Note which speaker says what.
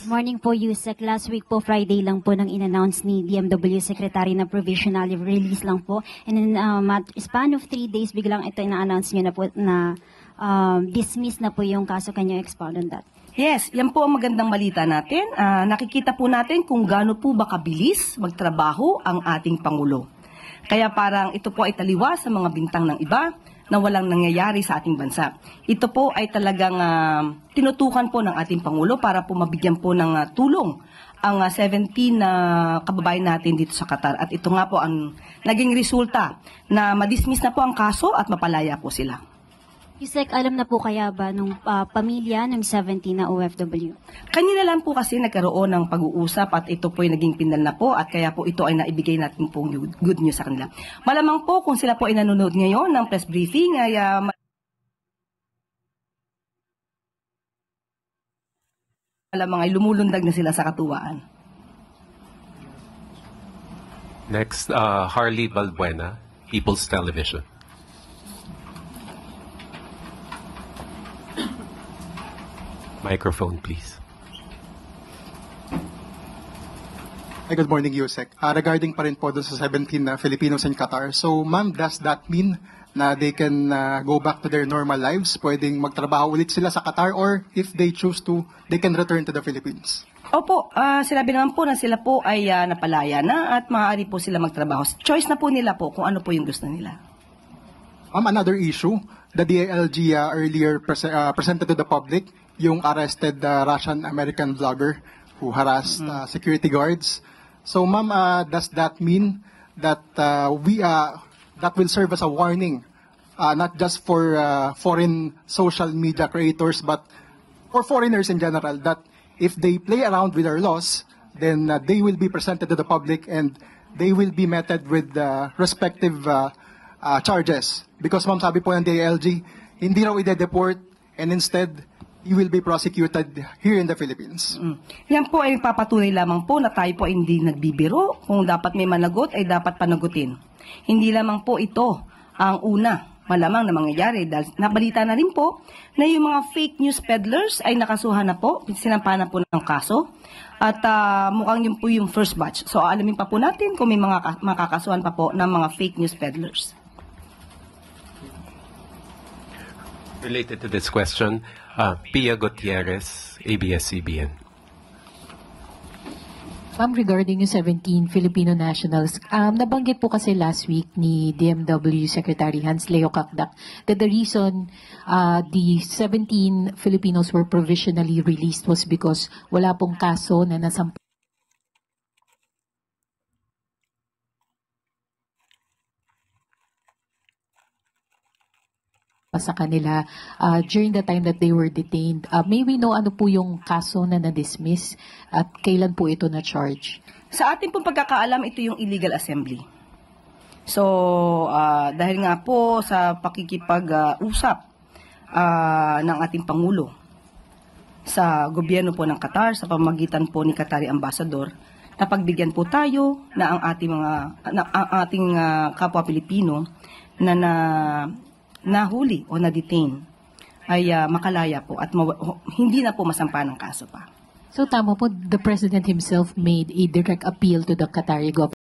Speaker 1: Morning po, Yusek. Last week po, Friday lang po nang in-announce ni DMW Secretary na provisional release lang po. And in span of 3 days, biglang ito ina-announce nyo na po na dismiss na po yung kaso. Can you expound on that?
Speaker 2: Yes, yan po ang magandang balita natin. Nakikita po natin kung gaano po ba kabilis magtrabaho ang ating Pangulo. Kaya parang ito po ay taliwa sa mga bintang ng iba na walang nangyayari sa ating bansa. Ito po ay talagang tinutukan po ng ating Pangulo para po mabigyan po ng tulong ang 17 na kababayan natin dito sa Qatar. At ito nga po ang naging resulta na madismiss na po ang kaso at mapalaya po sila.
Speaker 1: Yusek, alam na po kaya ba nung pamilya ng 17 na OFW?
Speaker 2: Kanina lang po kasi nagkaroon ng pag-uusap at ito po ay naging pinal na po at kaya po ito ay naibigay natin pong good news sa kanila. Malamang po kung sila po ay nanonood ngayon ng press briefing ay malamang ay lumulundag na sila sa katuwaan.
Speaker 3: Next, Harley Balbuena, People's Television. Microphone, please.
Speaker 4: Hi, good morning, Yusek. Regarding pa rin po doon sa 17 na Filipinos in Qatar. So, ma'am, does that mean na they can go back to their normal lives? Pwedeng magtrabaho ulit sila sa Qatar or if they choose to, they can return to the Philippines?
Speaker 2: Opo, sinabi naman po na sila po ay napalaya na at maaari po sila magtrabaho. Choice na po nila po kung ano po yung gusto nila.
Speaker 4: Another issue, the DILG earlier presented to the public yung arrested Russian-American vlogger who harassed security guards. So, ma'am, does that mean that that will serve as a warning, not just for foreign social media creators, but for foreigners in general, that if they play around with our laws, then they will be presented to the public and they will be meted with respective charges? Because, ma'am, sabi po ng DILG, hindi raw ide-deport and instead, you will be prosecuted here in the Philippines.
Speaker 2: Yan po ay papatunay lamang po na tayo po ay hindi nagbibiro. Kung dapat may managot, ay dapat panagutin. Hindi lamang po ito ang una malamang na mangyayari. Dahil nabalita na rin po na yung mga fake news peddlers ay nakasuhan na po, sinampahan na po ng kaso. At mukhang yun po yung first batch. So alamin pa po natin kung may mga makakasuhan pa po ng mga fake news peddlers.
Speaker 3: Related to this question, Pia Gutierrez, ABS-CBN.
Speaker 5: Ma'am, regarding yung 17 Filipino nationals, nabanggit po kasi last week ni DMW Secretary Hans Leo Cacdac that the reason the 17 Filipinos were provisionally released was because wala pong kaso na nasampa sa kanila during the time that they were detained. May we know ano po yung kaso na na-dismiss at kailan po ito na-charge?
Speaker 2: Sa ating pong pagkakaalam, ito yung illegal assembly. So, dahil nga po sa pakikipag-usap ng ating Pangulo sa gobyerno po ng Qatar, sa pamamagitan po ni Qatari Ambassador, napagbigyan po tayo na ang ating kapwa Pilipino na nahuli o na-detain ay makalaya po at hindi na po masampa ng kaso pa.
Speaker 5: So tama po, the President himself made a direct appeal to the Qatari government